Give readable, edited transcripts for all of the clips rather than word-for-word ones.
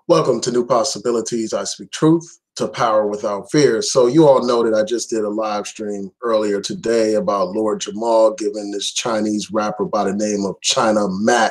Welcome to New Possibilities. I speak truth to power without fear. So you all know that I just did a live stream earlier today about Lord Jamar giving this Chinese rapper by the name of China Mac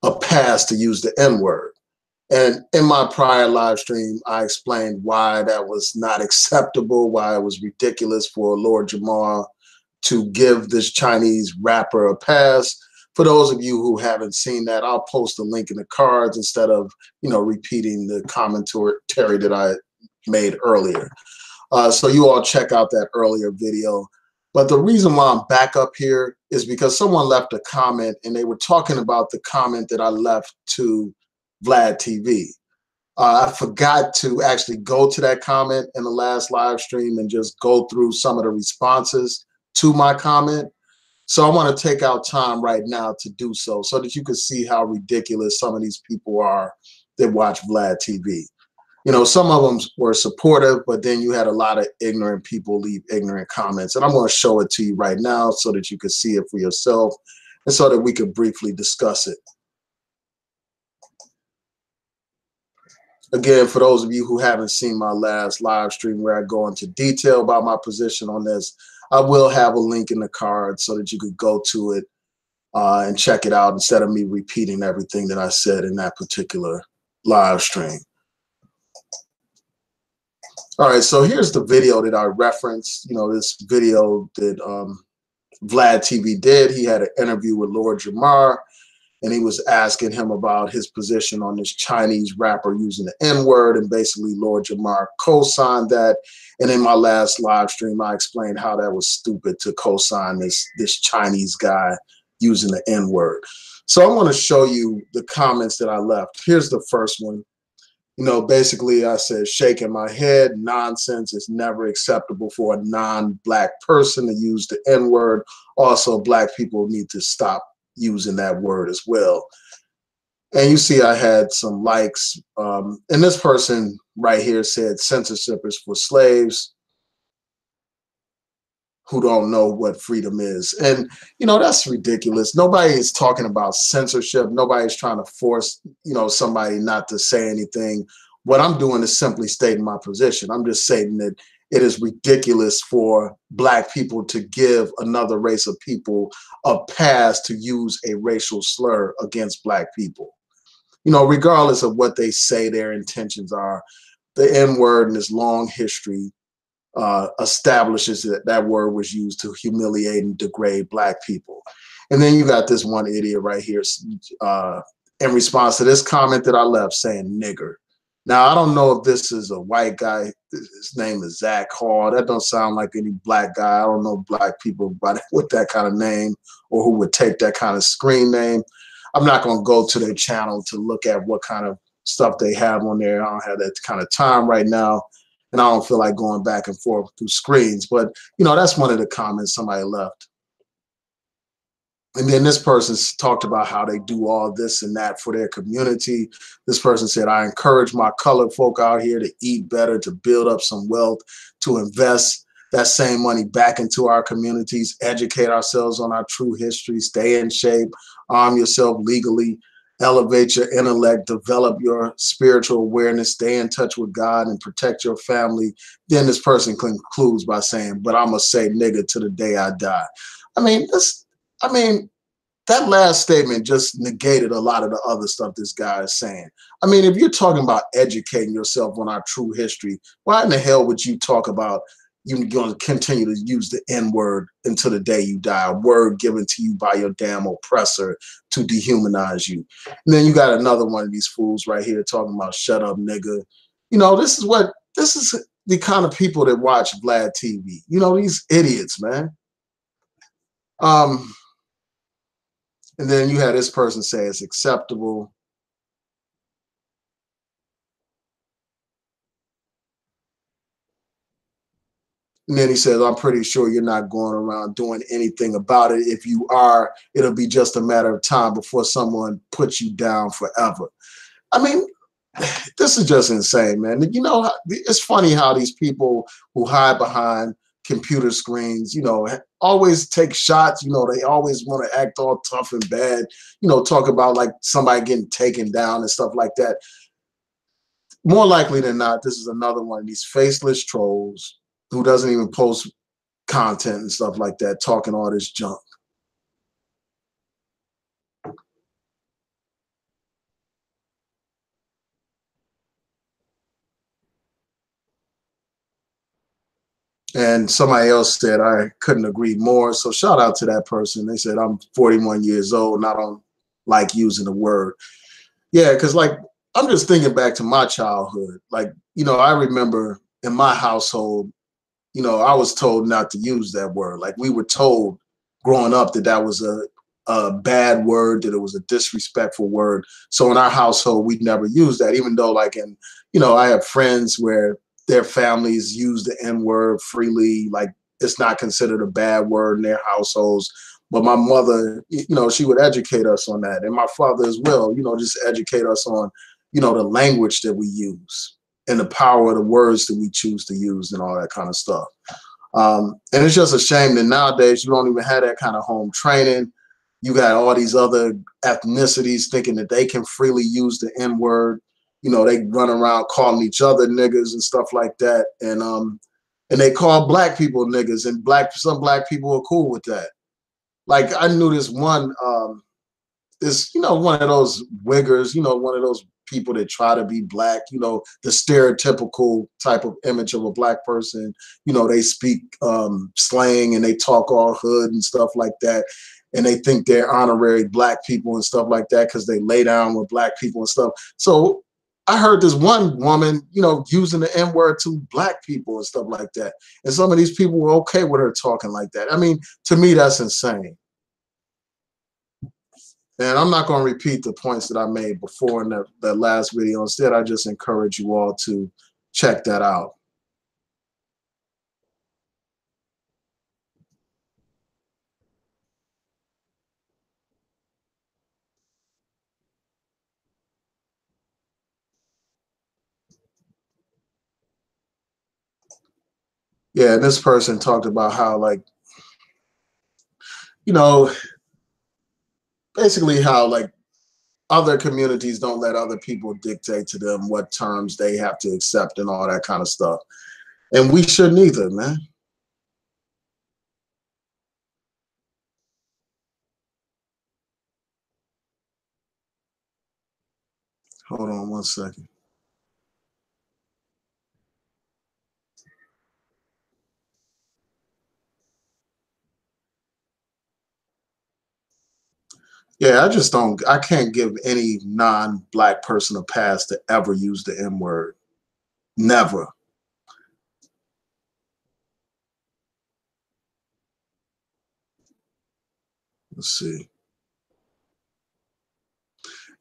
a pass to use the N-word. And in my prior live stream, I explained why that was not acceptable, why it was ridiculous for Lord Jamar to give this Chinese rapper a pass. For those of you who haven't seen that, I'll post a link in the cards instead of, repeating the commentary that I made earlier. So you all check out that earlier video. But the reason why I'm back up here is because someone left a comment and they were talking about the comment that I left to Vlad TV. I forgot to actually go to that comment in the last live stream and just go through some of the responses to my comment. So I want to take out time right now to do so that you can see how ridiculous some of these people are that watch Vlad TV. Some of them were supportive, but then you had a lot of ignorant people leave ignorant comments. And I'm going to show it to you right now so that you can see it for yourself and so that we can briefly discuss it. Again, for those of you who haven't seen my last live stream where I go into detail about my position on this, I will have a link in the card so that you could go to it and check it out instead of me repeating everything that I said in that particular live stream. All right, so here's the video that I referenced. This video that Vlad TV did. He had an interview with Lord Jamar, and he was asking him about his position on this Chinese rapper using the N-word, and basically Lord Jamar co-signed that. And in my last live stream, I explained how that was stupid to co-sign this Chinese guy using the N-word. So I want to show you the comments that I left. Here's the first one. Basically I said, shaking my head, nonsense. Is never acceptable for a non-black person to use the N-word. Also, black people need to stop using that word as well. And you see I had some likes. And this person right here said censorship is for slaves who don't know what freedom is. And, that's ridiculous. Nobody is talking about censorship. Nobody's trying to force, somebody not to say anything. What I'm doing is simply stating my position. I'm just saying that it is ridiculous for black people to give another race of people a pass to use a racial slur against black people. Regardless of what they say their intentions are, the N-word in its long history establishes that word was used to humiliate and degrade black people. And then you got this one idiot right here in response to this comment that I left saying nigger. Now, I don't know if this is a white guy. His name is Zach Hall. That don't sound like any black guy. I don't know black people with that kind of name or who would take that kind of screen name. I'm not going to go to their channel to look at what kind of stuff they have on there. I don't have that kind of time right now. And I don't feel like going back and forth through screens. But, that's one of the comments somebody left. And then this person talked about how they do all this and that for their community. This person said, I encourage my colored folk out here to eat better, to build up some wealth, to invest that same money back into our communities, educate ourselves on our true history, stay in shape, arm yourself legally, elevate your intellect, develop your spiritual awareness, stay in touch with God, and protect your family. Then this person concludes by saying, but I'm going to say nigga to the day I die. That last statement just negated a lot of the other stuff this guy is saying. If you're talking about educating yourself on our true history, why in the hell would you talk about you're going to continue to use the N-word until the day you die, a word given to you by your damn oppressor to dehumanize you? And then you got another one of these fools right here talking about shut up, nigga. This is the kind of people that watch Vlad TV. These idiots, man. And then you had this person say it's acceptable. And then he says, I'm pretty sure you're not going around doing anything about it. If you are, it'll be just a matter of time before someone puts you down forever. This is just insane, man. It's funny how these people who hide behind computer screens, always take shots. They always want to act all tough and bad, talk about like somebody getting taken down and stuff like that. more likely than not, this is another one of these faceless trolls who doesn't even post content and stuff like that, talking all this junk. And somebody else said, I couldn't agree more. So shout out to that person. They said, I'm 41 years old and I don't like using the word. Yeah, because like, I'm just thinking back to my childhood. Like, I remember in my household, I was told not to use that word. Like we were told growing up that that was a bad word, that it was a disrespectful word. So in our household, we'd never use that, even though like I have friends where their families use the N word freely. Like it's not considered a bad word in their households. But my mother, she would educate us on that. And my father as well, just educate us on, the language that we use and the power of the words that we choose to use and all that kind of stuff. And it's just a shame that nowadays you don't even have that kind of home training. You got all these other ethnicities thinking that they can freely use the N word. They run around calling each other niggas and stuff like that. And they call black people niggas, and some black people are cool with that. Like I knew this one, one of those wiggers, one of those people that try to be black, the stereotypical type of image of a black person. They speak slang and they talk all hood and stuff like that. And they think they're honorary black people and stuff like that because they lay down with black people and stuff. So I heard this one woman, using the N word to black people and stuff like that. And some of these people were okay with her talking like that. I mean, to me, that's insane. And I'm not going to repeat the points that I made before in that last video. Instead, I just encourage you all to check that out. Yeah, and this person talked about how, like, basically how, like, other communities don't let other people dictate to them what terms they have to accept and all that kind of stuff. And we shouldn't either, man. Hold on one second. Yeah, I can't give any non-black person a pass to ever use the N word. Never. Let's see.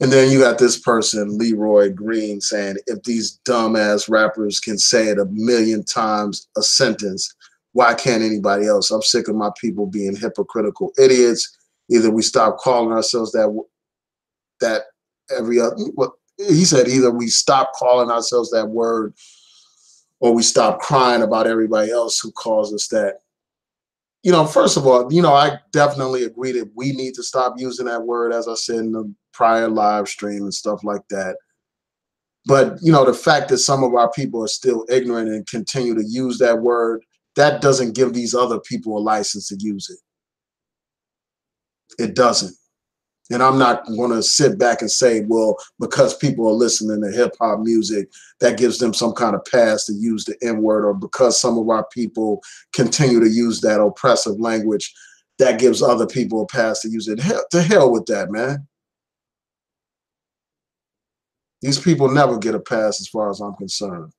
And then you got this person, Leroy Green, saying, if these dumbass rappers can say it a million times a sentence, why can't anybody else? I'm sick of my people being hypocritical idiots. Either we stop calling ourselves that every other, he said, either we stop calling ourselves that word or we stop crying about everybody else who calls us that. First of all, I definitely agree that we need to stop using that word, as I said in the prior live stream and stuff like that. But, the fact that some of our people are still ignorant and continue to use that word, that doesn't give these other people a license to use it. It doesn't. And I'm not going to sit back and say, well, because people are listening to hip hop music, that gives them some kind of pass to use the N word, or because some of our people continue to use that oppressive language, that gives other people a pass to use it. To hell with that, man. These people never get a pass as far as I'm concerned.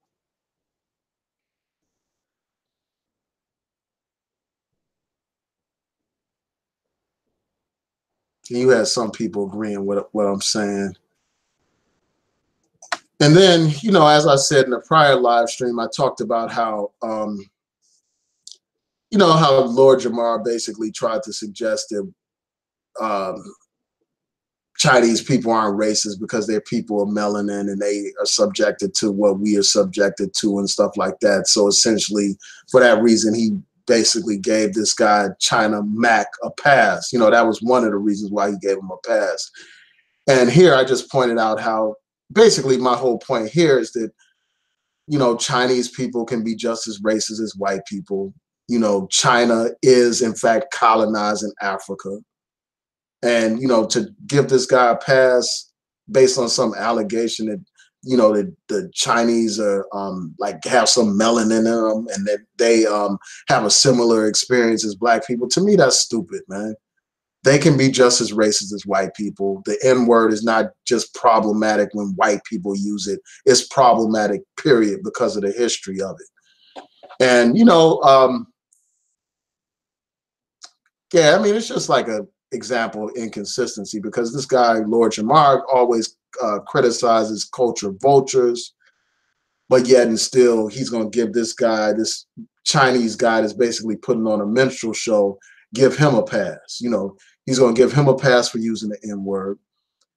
And you had some people agreeing with what I'm saying. And then, as I said in the prior live stream, I talked about how, how Lord Jamar basically tried to suggest that Chinese people aren't racist because they're people of melanin and they are subjected to what we are subjected to and stuff like that. So essentially, for that reason, he basically gave this guy, China Mac, a pass. That was one of the reasons why he gave him a pass. And here I just pointed out how basically my whole point here is that Chinese people can be just as racist as white people. China is in fact colonizing Africa. And, to give this guy a pass based on some allegation that, the Chinese are like have some melanin in them and that they have a similar experience as black people, to me, that's stupid, man. They can be just as racist as white people. The N word is not just problematic when white people use it. It's problematic, period, because of the history of it. And, yeah, I mean, it's just like a example of inconsistency because this guy, Lord Jamar, always criticizes culture vultures, but yet and still he's going to give this guy, this Chinese guy that's basically putting on a minstrel show, give him a pass. He's going to give him a pass for using the N word.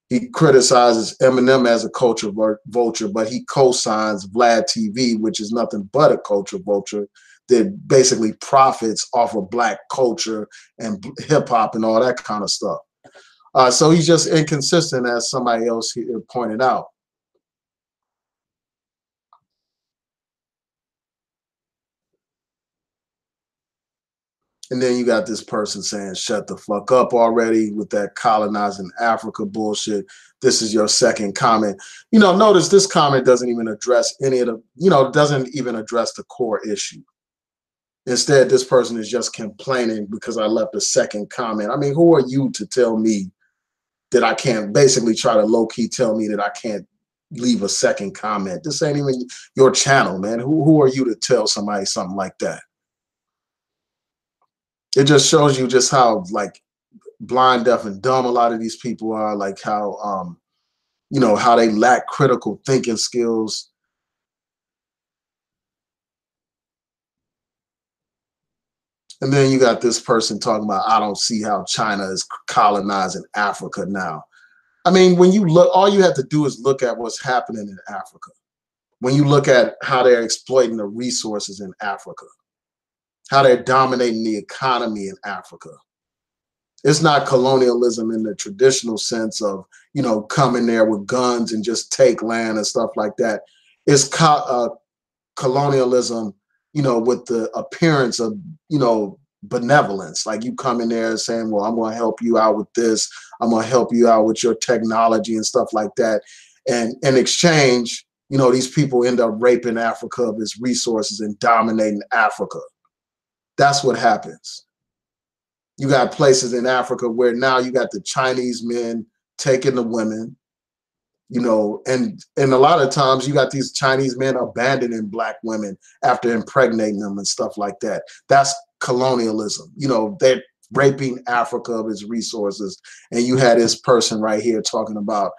He criticizes Eminem as a culture vulture, but he co-signs Vlad TV, which is nothing but a culture vulture that basically profits off of black culture and hip hop and all that kind of stuff. So he's just inconsistent, as somebody else here pointed out. And then you got this person saying, shut the fuck up already with that colonizing Africa bullshit. This is your second comment. Notice this comment doesn't even address any of the, doesn't even address the core issue. Instead, this person is just complaining because I left a second comment. I mean, who are you to tell me that I can't, basically try to low-key tell me that I can't leave a second comment? This ain't even your channel, man. Who are you to tell somebody something like that? It just shows you just how like blind, deaf, and dumb a lot of these people are, like how how they lack critical thinking skills. And then you got this person talking about, I don't see how China is colonizing Africa now. I mean, when you look, all you have to do is look at what's happening in Africa. When you look at how they're exploiting the resources in Africa, how they're dominating the economy in Africa. It's not colonialism in the traditional sense of, coming there with guns and just take land and stuff like that. It's colonialism, with the appearance of, benevolence. Like you come in there saying, well, I'm going to help you out with this. I'm going to help you out with your technology and stuff like that. And in exchange, these people end up raping Africa of its resources and dominating Africa. That's what happens. You got places in Africa where now you got the Chinese men taking the women, and a lot of times you got these Chinese men abandoning black women after impregnating them and stuff like that. That's colonialism. They're raping Africa of its resources. And you had this person right here talking about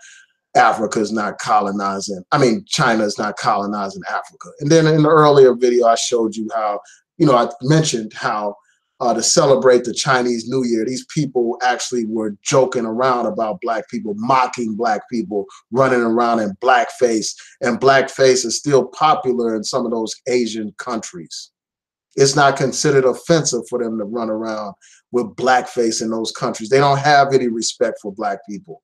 Africa's not colonizing. I mean, China's not colonizing Africa. And then in the earlier video, I showed you how, I mentioned how to celebrate the Chinese New Year, these people actually were joking around about black people, mocking black people, running around in blackface. And blackface is still popular in some of those Asian countries. It's not considered offensive for them to run around with blackface in those countries. They don't have any respect for black people.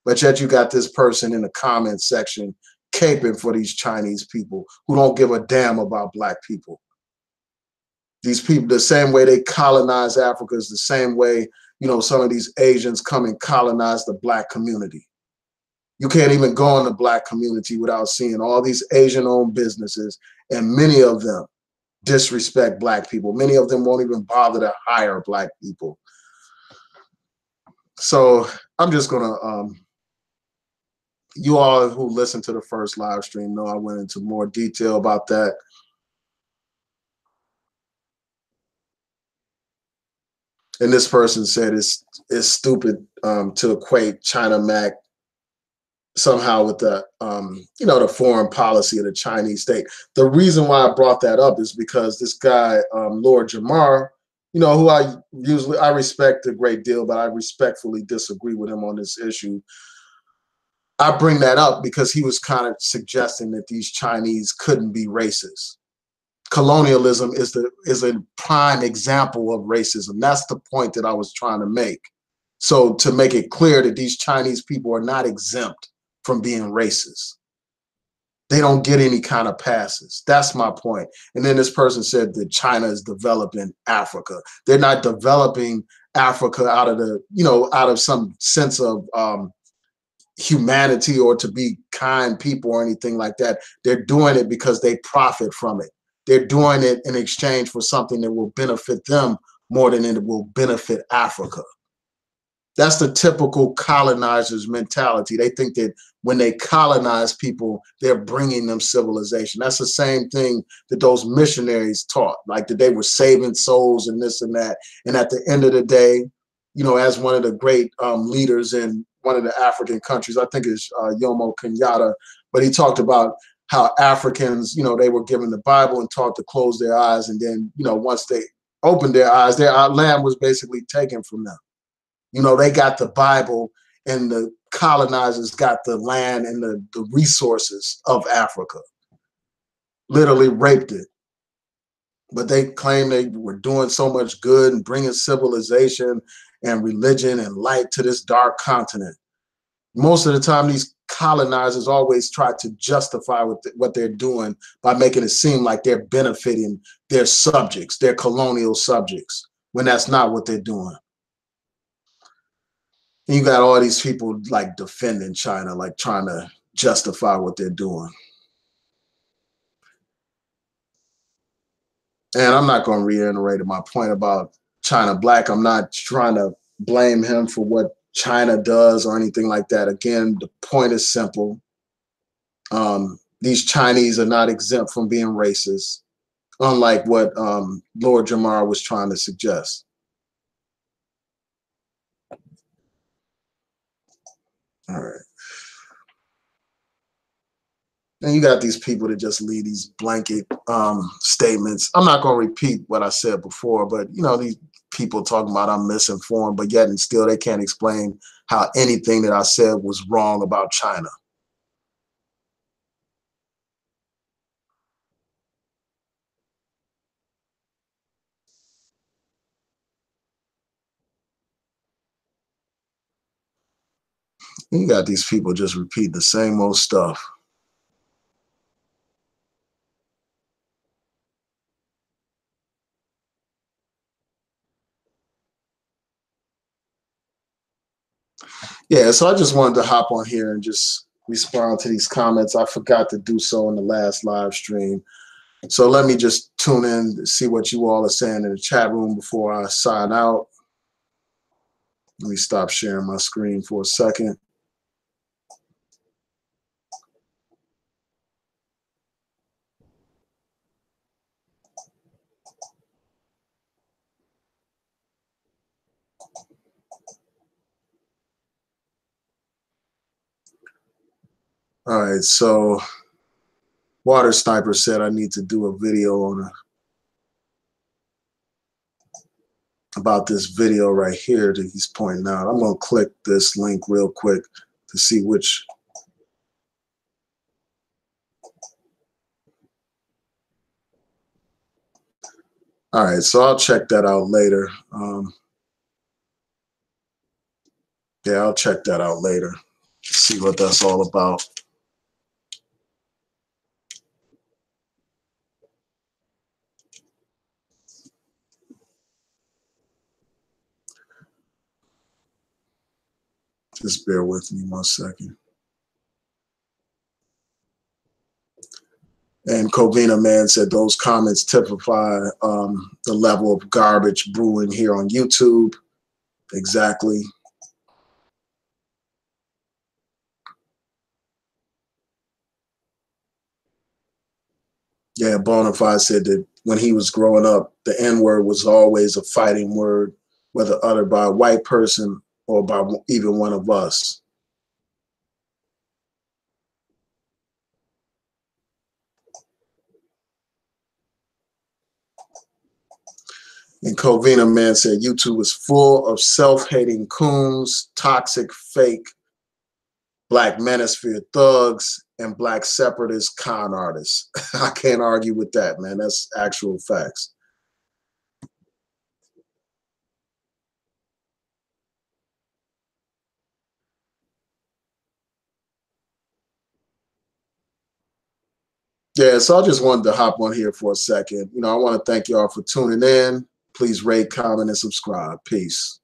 But yet you got this person in the comment section caping for these Chinese people who don't give a damn about black people. These people, the same way they colonize Africa is the same way, some of these Asians come and colonize the black community. You can't even go in the black community without seeing all these Asian-owned businesses, and many of them disrespect black people. Many of them won't even bother to hire black people. So I'm just gonna, you all who listened to the first live stream know I went into more detail about that. And this person said it's stupid to equate China Mac somehow with the the foreign policy of the Chinese state. The reason why I brought that up is because this guy, Lord Jamar, who I respect a great deal, but I respectfully disagree with him on this issue. I bring that up because he was kind of suggesting that these Chinese couldn't be racist. Colonialism is a prime example of racism. That's the point that I was trying to make. So to make it clear that these Chinese people are not exempt from being racist. They don't get any kind of passes. That's my point. And then this person said that China is developing Africa. They're not developing Africa out of the, out of some sense of humanity or to be kind people or anything like that. They're doing it because they profit from it. They're doing it in exchange for something that will benefit them more than it will benefit Africa. That's the typical colonizer's mentality. They think that when they colonize people, they're bringing them civilization. That's the same thing that those missionaries taught, like that they were saving souls and this and that. And at the end of the day, as one of the great leaders in one of the African countries, I think it's Jomo Kenyatta, but he talked about how Africans, they were given the Bible and taught to close their eyes. And then, once they opened their eyes, their land was basically taken from them. They got the Bible and the colonizers got the land and the resources of Africa, literally raped it. But they claim they were doing so much good and bringing civilization and religion and light to this dark continent. Most of the time, these colonizers always try to justify what they're doing by making it seem like they're benefiting their subjects, their colonial subjects, when that's not what they're doing. And you got all these people like defending China, like trying to justify what they're doing. And I'm not going to reiterate my point about China Black. I'm not trying to blame him for what China does or anything like that. Again, the point is simple. These Chinese are not exempt from being racist, unlike what Lord Jamar was trying to suggest. All right. And you got these people that just leave these blanket statements. I'm not going to repeat what I said before, but these people talking about I'm misinformed, but yet and still they can't explain how anything that I said was wrong about China. And you got these people just repeat the same old stuff. Yeah, so I just wanted to hop on here and just respond to these comments. I forgot to do so in the last live stream. So let me just tune in to see what you all are saying in the chat room before I sign out. Let me stop sharing my screen for a second. All right, so Water Sniper said I need to do a video on about this video right here that he's pointing out. I'm going to click this link real quick to see which. All right, so I'll check that out later. Yeah, I'll check that out later. See what that's all about. Just bear with me 1 second. And Covina Man said those comments typify the level of garbage brewing here on YouTube. Exactly. Yeah, Bonafide said that when he was growing up, the N-word was always a fighting word, whether uttered by a white person or by even one of us. And Covina Man said YouTube is full of self-hating coons, toxic, fake Black manosphere thugs, and Black separatist con artists. I can't argue with that, man. That's actual facts. Yeah, so I just wanted to hop on here for a second. I want to thank y'all for tuning in. Please rate, comment, and subscribe. Peace.